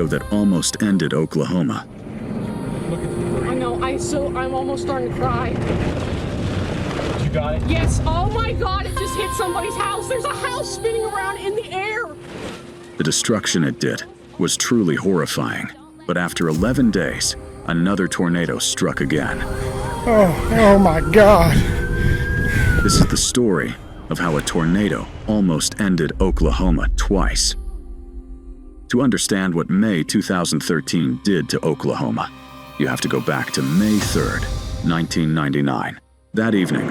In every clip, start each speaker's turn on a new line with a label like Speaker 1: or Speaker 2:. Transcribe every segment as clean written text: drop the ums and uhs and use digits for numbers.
Speaker 1: tornado that almost ended Oklahoma.
Speaker 2: I know, I'm almost starting to cry.
Speaker 3: You got it?
Speaker 2: Yes, oh my God, it just hit somebody's house. There's a house spinning around in the air.
Speaker 1: The destruction it did was truly horrifying, but after 11 days, another tornado struck again.
Speaker 4: Oh my God.
Speaker 1: This is the story of how a tornado almost ended Oklahoma twice. To understand what May 2013 did to Oklahoma, you have to go back to May 3rd, 1999. That evening,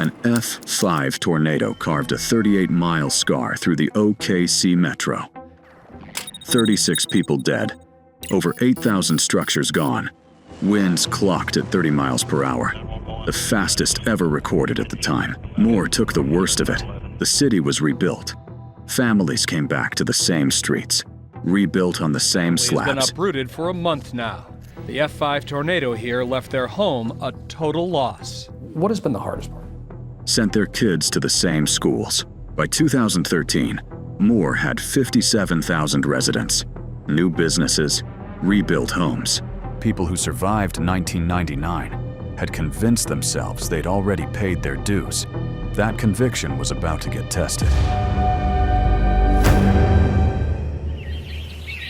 Speaker 1: an F5 tornado carved a 38-mile scar through the OKC metro. 36 people dead, over 8,000 structures gone, winds clocked at 30 miles per hour, the fastest ever recorded at the time. Moore took the worst of it. The city was rebuilt. Families came back to the same streets, rebuilt on the same slabs.
Speaker 3: It's been uprooted for a month now. The F5 tornado here left their home a total loss.
Speaker 5: What has been the hardest part?
Speaker 1: Sent their kids to the same schools. By 2013, Moore had 57,000 residents, new businesses, rebuilt homes. People who survived 1999 had convinced themselves they'd already paid their dues. That conviction was about to get tested.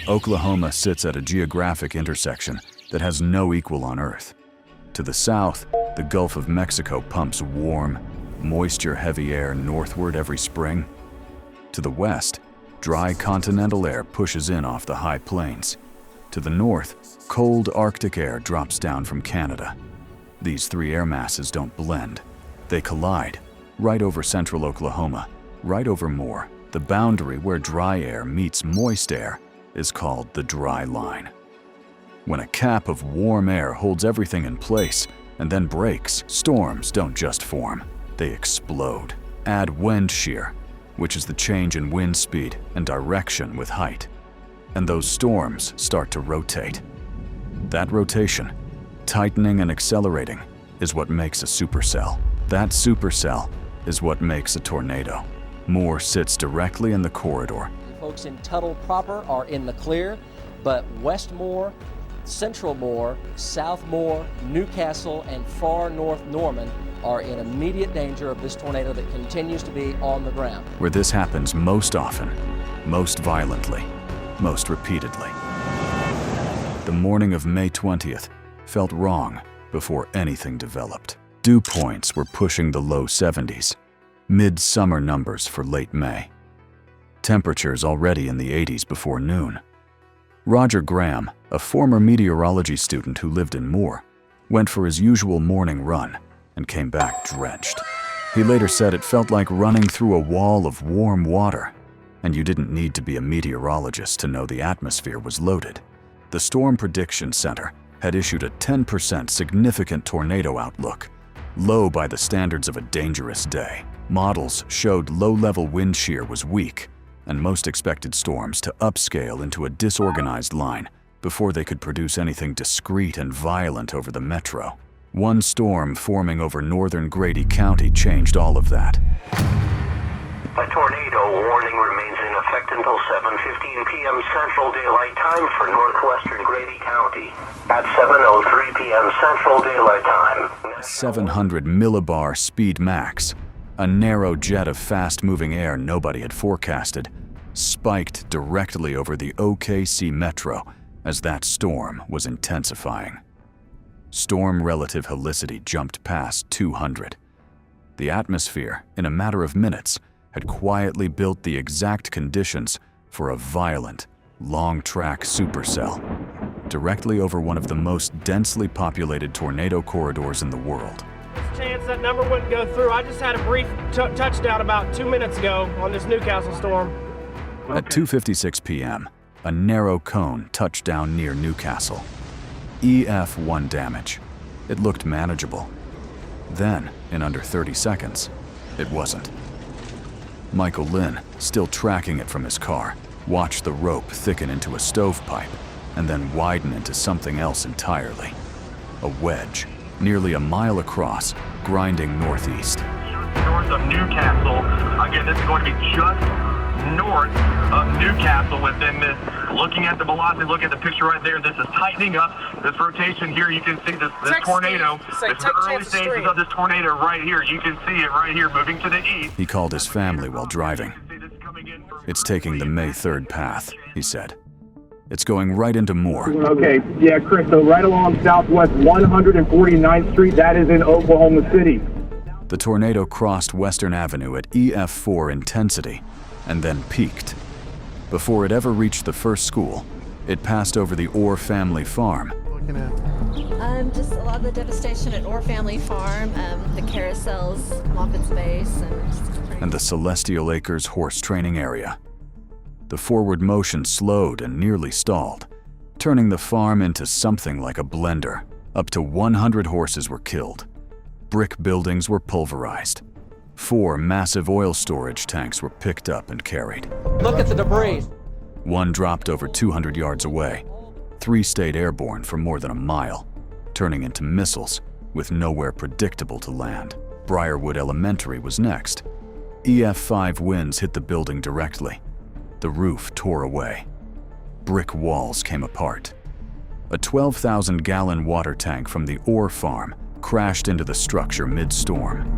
Speaker 1: Oklahoma sits at a geographic intersection that has no equal on Earth. To the south, the Gulf of Mexico pumps warm, moisture-heavy air northward every spring. To the west, dry continental air pushes in off the high plains. To the north, cold Arctic air drops down from Canada. These three air masses don't blend. They collide, right over central Oklahoma, right over Moore. The boundary where dry air meets moist air is called the dry line. When a cap of warm air holds everything in place and then breaks, storms don't just form, they explode. Add wind shear, which is the change in wind speed and direction with height, and those storms start to rotate. That rotation, tightening and accelerating, is what makes a supercell. That supercell is what makes a tornado. Moore sits directly in the corridor.
Speaker 6: Folks in Tuttle proper are in the clear, but West Moore, Central Moore, South Moore, Newcastle, and far north Norman are in immediate danger of this tornado that continues to be on the ground.
Speaker 1: Where this happens most often, most violently, most repeatedly. The morning of May 20th felt wrong before anything developed. Dew points were pushing the low 70s, mid-summer numbers for late May. Temperatures already in the 80s before noon. Roger Graham, a former meteorology student who lived in Moore, went for his usual morning run and came back drenched. He later said it felt like running through a wall of warm water, and you didn't need to be a meteorologist to know the atmosphere was loaded. The Storm Prediction Center had issued a 10% significant tornado outlook, low by the standards of a dangerous day. Models showed low-level wind shear was weak, and most expected storms to upscale into a disorganized line before they could produce anything discrete and violent over the metro. One storm forming over northern Grady County changed all of that.
Speaker 7: A tornado warning remains in effect until 7:15 p.m. Central Daylight Time for northwestern Grady County. At 7:03 p.m. Central Daylight Time.
Speaker 1: 700 millibar speed max, a narrow jet of fast-moving air nobody had forecasted, spiked directly over the OKC metro as that storm was intensifying. Storm relative helicity jumped past 200. The atmosphere, in a matter of minutes, had quietly built the exact conditions for a violent, long-track supercell, directly over one of the most densely populated tornado corridors in the world.
Speaker 8: Chance that number wouldn't go through. I just had a brief touchdown about 2 minutes ago on this Newcastle storm.
Speaker 1: At 2:56 p.m., a narrow cone touched down near Newcastle. EF1 damage. It looked manageable. Then, in under 30 seconds, it wasn't. Michael Lynn, still tracking it from his car, watched the rope thicken into a stovepipe and then widen into something else entirely. A wedge, nearly a mile across, grinding northeast.
Speaker 9: North of Newcastle. Again, this is going to be just
Speaker 5: north of Newcastle within this. Looking at the velocity, look at the picture right there. This is tightening up. This rotation here, you can see this tornado. This is the early stages of this tornado right here. You can see it right here moving to the east.
Speaker 1: He called his family while driving. It's taking the May 3rd path, he said. It's going right into Moore.
Speaker 9: Okay, yeah, Chris, so right along southwest 149th Street, that is in Oklahoma City.
Speaker 1: The tornado crossed Western Avenue at EF4 intensity and then peaked. Before it ever reached the first school, it passed over the Orr family farm.
Speaker 10: Just a lot of the devastation at Orr family farm, the carousels, Moffitt's base,
Speaker 1: and the Celestial Acres horse training area. The forward motion slowed and nearly stalled, turning the farm into something like a blender. Up to 100 horses were killed. Brick buildings were pulverized. 4 massive oil storage tanks were picked up and carried.
Speaker 6: Look at the debris.
Speaker 1: One dropped over 200 yards away. 3 stayed airborne for more than a mile, turning into missiles with nowhere predictable to land. Briarwood Elementary was next. EF5 winds hit the building directly. The roof tore away. Brick walls came apart. A 12,000-gallon water tank from the Orr farm crashed into the structure mid-storm.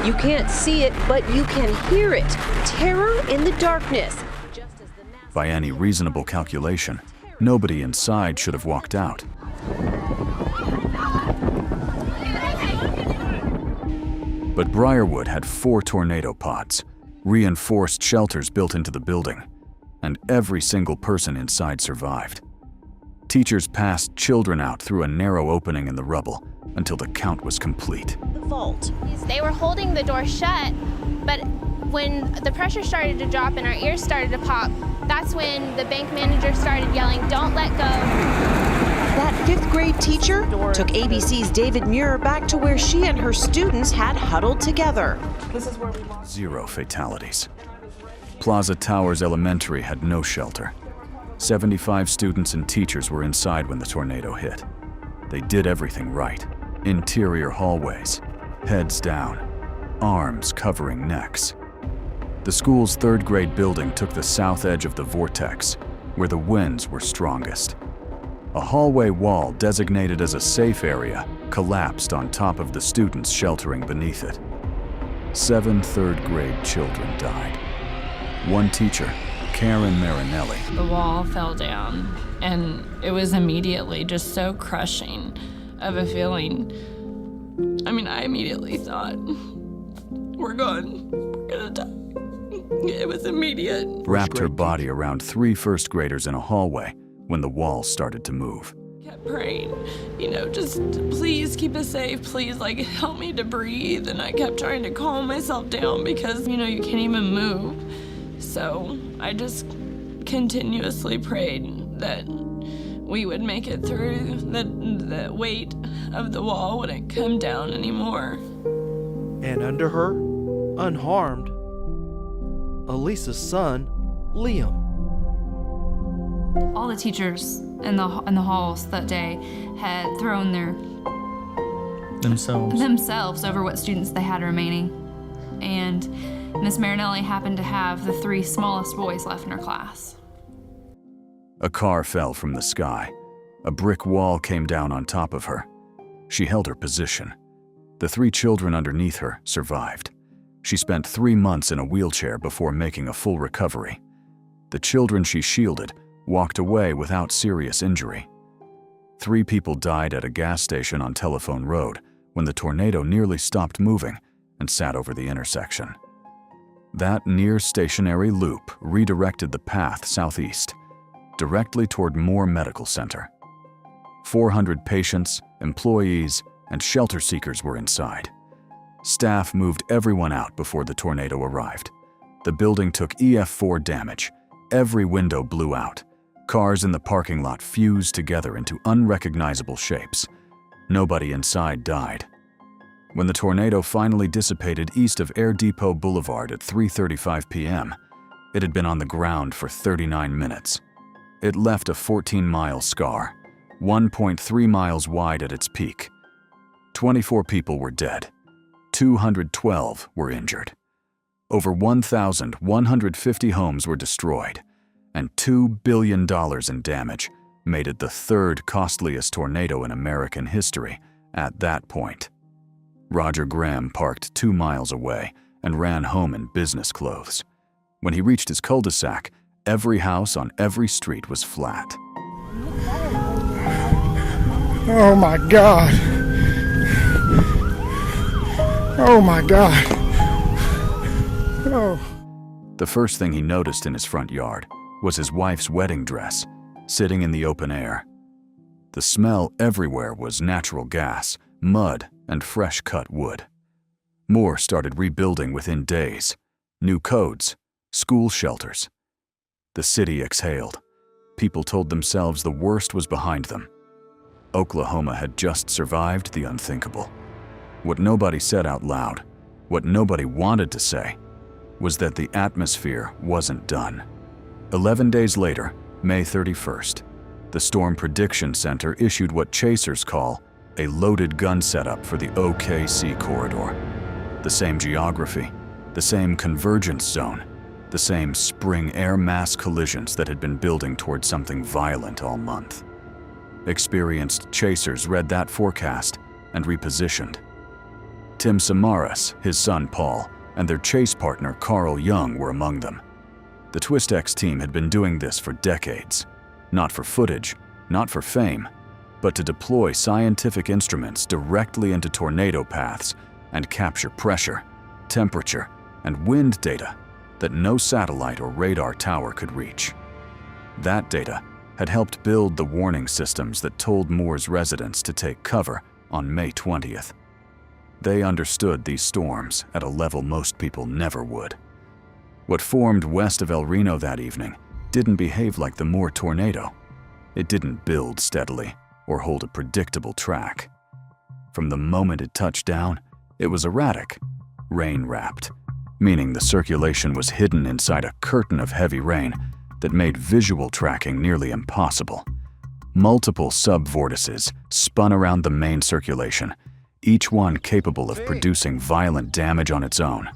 Speaker 11: You can't see it, but you can hear it. Terror in the darkness.
Speaker 1: By any reasonable calculation, nobody inside should have walked out. But Briarwood had 4 tornado pods, reinforced shelters built into the building, and every single person inside survived. Teachers passed children out through a narrow opening in the rubble until the count was complete.
Speaker 10: The vault.
Speaker 12: They were holding the door shut, but when the pressure started to drop and our ears started to pop, that's when the bank manager started yelling, "Don't let go."
Speaker 11: That 5th grade teacher took ABC's David Muir back to where she and her students had huddled together.
Speaker 2: This is where we lost.
Speaker 1: 0 fatalities. Plaza Towers Elementary had no shelter. 75 students and teachers were inside when the tornado hit. They did everything right. Interior hallways, heads down, arms covering necks. The school's 3rd grade building took the south edge of the vortex, where the winds were strongest. A hallway wall designated as a safe area collapsed on top of the students sheltering beneath it. 7 3rd grade children died. One teacher, Karen Marinelli.
Speaker 13: The wall fell down, and it was immediately just so crushing of a feeling. I mean, I immediately thought, we're gone, we're gonna die. It was immediate.
Speaker 1: Wrapped her body around 3 first graders in a hallway when the walls started to move.
Speaker 13: I kept praying, just please keep us safe, please, help me to breathe. And I kept trying to calm myself down because, you can't even move. So I just continuously prayed that we would make it through, the weight of the wall wouldn't come down anymore.
Speaker 14: And under her, unharmed, Elisa's son, Liam.
Speaker 15: All the teachers in the halls that day had thrown themselves over what students they had remaining. And Miss Marinelli happened to have the 3 smallest boys left in her class.
Speaker 1: A car fell from the sky. A brick wall came down on top of her. She held her position. The 3 children underneath her survived. She spent 3 months in a wheelchair before making a full recovery. The children she shielded walked away without serious injury. 3 people died at a gas station on Telephone Road when the tornado nearly stopped moving and sat over the intersection. That near-stationary loop redirected the path southeast, directly toward Moore Medical Center. 400 patients, employees, and shelter seekers were inside. Staff moved everyone out before the tornado arrived. The building took EF4 damage. Every window blew out. Cars in the parking lot fused together into unrecognizable shapes. Nobody inside died. When the tornado finally dissipated east of Air Depot Boulevard at 3:35 p.m., it had been on the ground for 39 minutes. It left a 14-mile scar, 1.3 miles wide at its peak. 24 people were dead. 212 were injured. Over 1,150 homes were destroyed, and $2 billion in damage made it the third costliest tornado in American history at that point. Roger Graham parked 2 miles away and ran home in business clothes. When he reached his cul-de-sac, every house on every street was flat.
Speaker 4: Oh my God. Oh my God. Oh.
Speaker 1: The first thing he noticed in his front yard was his wife's wedding dress, sitting in the open air. The smell everywhere was natural gas, mud, and fresh-cut wood. Moore started rebuilding within days. New codes, school shelters. The city exhaled. People told themselves the worst was behind them. Oklahoma had just survived the unthinkable. What nobody said out loud, what nobody wanted to say, was that the atmosphere wasn't done. 11 days later, May 31st, the Storm Prediction Center issued what chasers call a loaded gun setup for the OKC corridor. The same geography, the same convergence zone, the same spring air mass collisions that had been building toward something violent all month. Experienced chasers read that forecast and repositioned. Tim Samaras, his son Paul, and their chase partner Carl Young were among them. The TwistX team had been doing this for decades, not for footage, not for fame, but to deploy scientific instruments directly into tornado paths and capture pressure, temperature, and wind data that no satellite or radar tower could reach. That data had helped build the warning systems that told Moore's residents to take cover on May 20th. They understood these storms at a level most people never would. What formed west of El Reno that evening didn't behave like the Moore tornado. It didn't build steadily or hold a predictable track. From the moment it touched down, it was erratic, rain-wrapped, meaning the circulation was hidden inside a curtain of heavy rain that made visual tracking nearly impossible. Multiple subvortices spun around the main circulation, each one capable of producing violent damage on its own,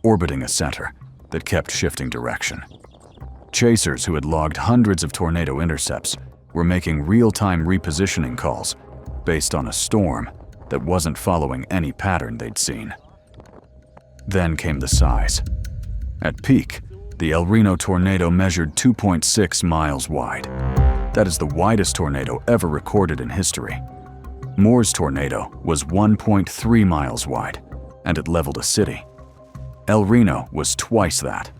Speaker 1: orbiting a center that kept shifting direction. Chasers who had logged hundreds of tornado intercepts were making real-time repositioning calls based on a storm that wasn't following any pattern they'd seen. Then came the size. At peak, the El Reno tornado measured 2.6 miles wide. That is the widest tornado ever recorded in history. Moore's tornado was 1.3 miles wide, and it leveled a city. El Reno was twice that,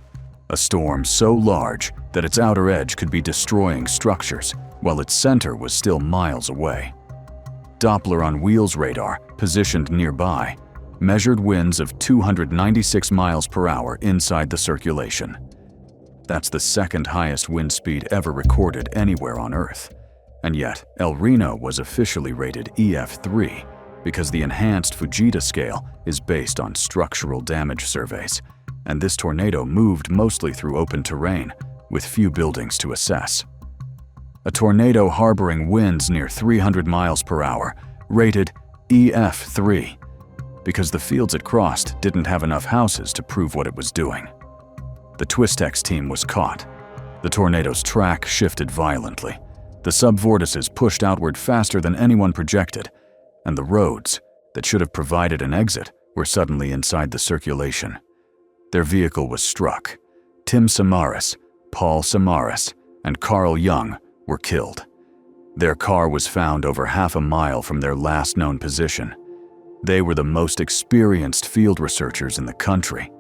Speaker 1: a storm so large that its outer edge could be destroying structures, while its center was still miles away. Doppler on wheels radar, positioned nearby, measured winds of 296 miles per hour inside the circulation. That's the second highest wind speed ever recorded anywhere on Earth. And yet, El Reno was officially rated EF3 because the enhanced Fujita scale is based on structural damage surveys, and this tornado moved mostly through open terrain with few buildings to assess. A tornado harboring winds near 300 miles per hour, rated EF3, because the fields it crossed didn't have enough houses to prove what it was doing. The TwistX team was caught. The tornado's track shifted violently. The subvortices pushed outward faster than anyone projected, and the roads that should have provided an exit were suddenly inside the circulation. Their vehicle was struck. Tim Samaras, Paul Samaras, and Carl Young were killed. Their car was found over half a mile from their last known position. They were the most experienced field researchers in the country,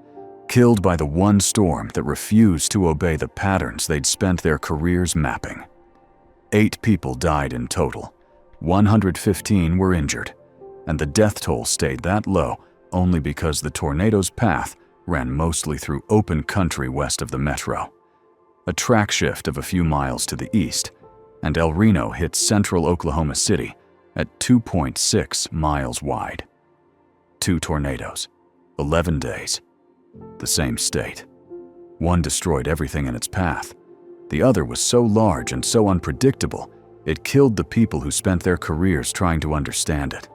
Speaker 1: killed by the one storm that refused to obey the patterns they'd spent their careers mapping. 8 people died in total, 115 were injured, and the death toll stayed that low only because the tornado's path ran mostly through open country west of the metro. A track shift of a few miles to the east, and El Reno hit central Oklahoma City at 2.6 miles wide. 2 tornadoes, 11 days, the same state. One destroyed everything in its path. The other was so large and so unpredictable, it killed the people who spent their careers trying to understand it.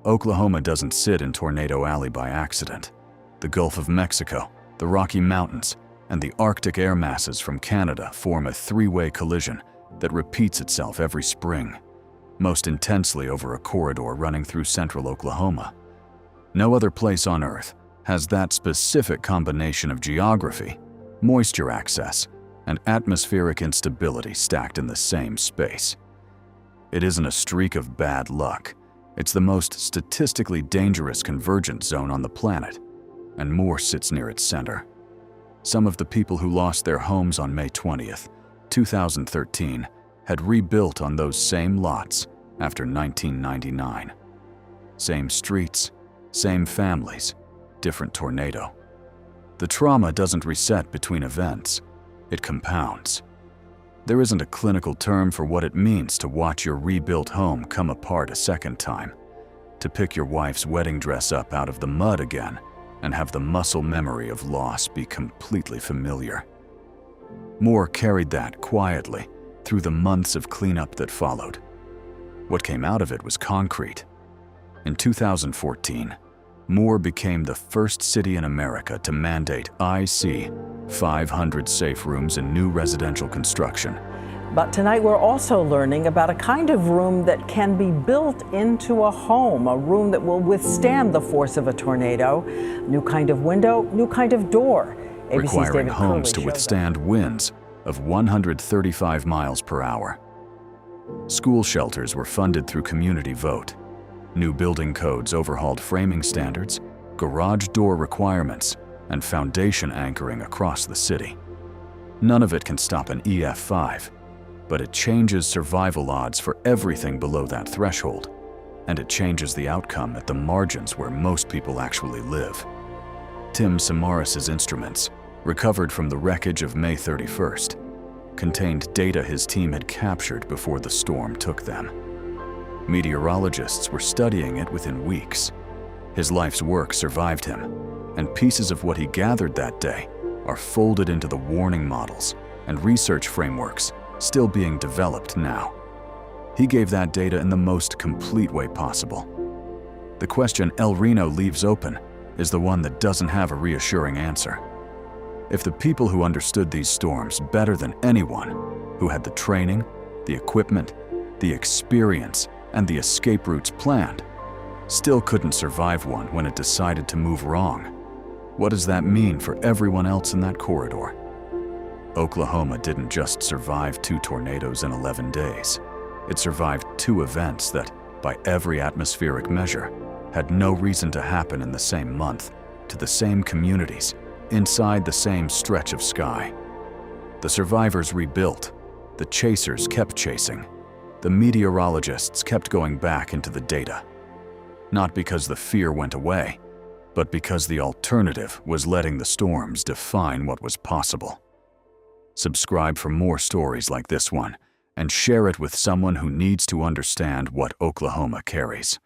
Speaker 1: Oklahoma doesn't sit in Tornado Alley by accident. The Gulf of Mexico, the Rocky Mountains, and the Arctic air masses from Canada form a three-way collision that repeats itself every spring, most intensely over a corridor running through central Oklahoma. No other place on Earth has that specific combination of geography, moisture access, and atmospheric instability stacked in the same space. It isn't a streak of bad luck. It's the most statistically dangerous convergence zone on the planet, and Moore sits near its center. Some of the people who lost their homes on May 20th, 2013, had rebuilt on those same lots after 1999. Same streets, same families, different tornado. The trauma doesn't reset between events, it compounds. There isn't a clinical term for what it means to watch your rebuilt home come apart a second time, to pick your wife's wedding dress up out of the mud again, and have the muscle memory of loss be completely familiar. Moore carried that quietly through the months of cleanup that followed. What came out of it was concrete. In 2014, Moore became the first city in America to mandate IC 500 safe rooms in new residential construction.
Speaker 16: But tonight we're also learning about a kind of room that can be built into a home, a room that will withstand the force of a tornado. New kind of window, new kind of door. ABC's
Speaker 1: Requiring
Speaker 16: David
Speaker 1: homes to
Speaker 16: Curley
Speaker 1: withstand winds of 135 miles per hour. School shelters were funded through community vote. New building codes overhauled framing standards, garage door requirements, and foundation anchoring across the city. None of it can stop an EF5, but it changes survival odds for everything below that threshold, and it changes the outcome at the margins where most people actually live. Tim Samaras' instruments, recovered from the wreckage of May 31st, contained data his team had captured before the storm took them. Meteorologists were studying it within weeks. His life's work survived him, and pieces of what he gathered that day are folded into the warning models and research frameworks still being developed now. He gave that data in the most complete way possible. The question El Reno leaves open is the one that doesn't have a reassuring answer. If the people who understood these storms better than anyone, who had the training, the equipment, the experience, and the escape routes planned, still couldn't survive one when it decided to move wrong, what does that mean for everyone else in that corridor? Oklahoma didn't just survive 2 tornadoes in 11 days. It survived 2 events that, by every atmospheric measure, had no reason to happen in the same month, to the same communities, inside the same stretch of sky. The survivors rebuilt. The chasers kept chasing. The meteorologists kept going back into the data. Not because the fear went away, but because the alternative was letting the storms define what was possible. Subscribe for more stories like this one, and share it with someone who needs to understand what Oklahoma carries.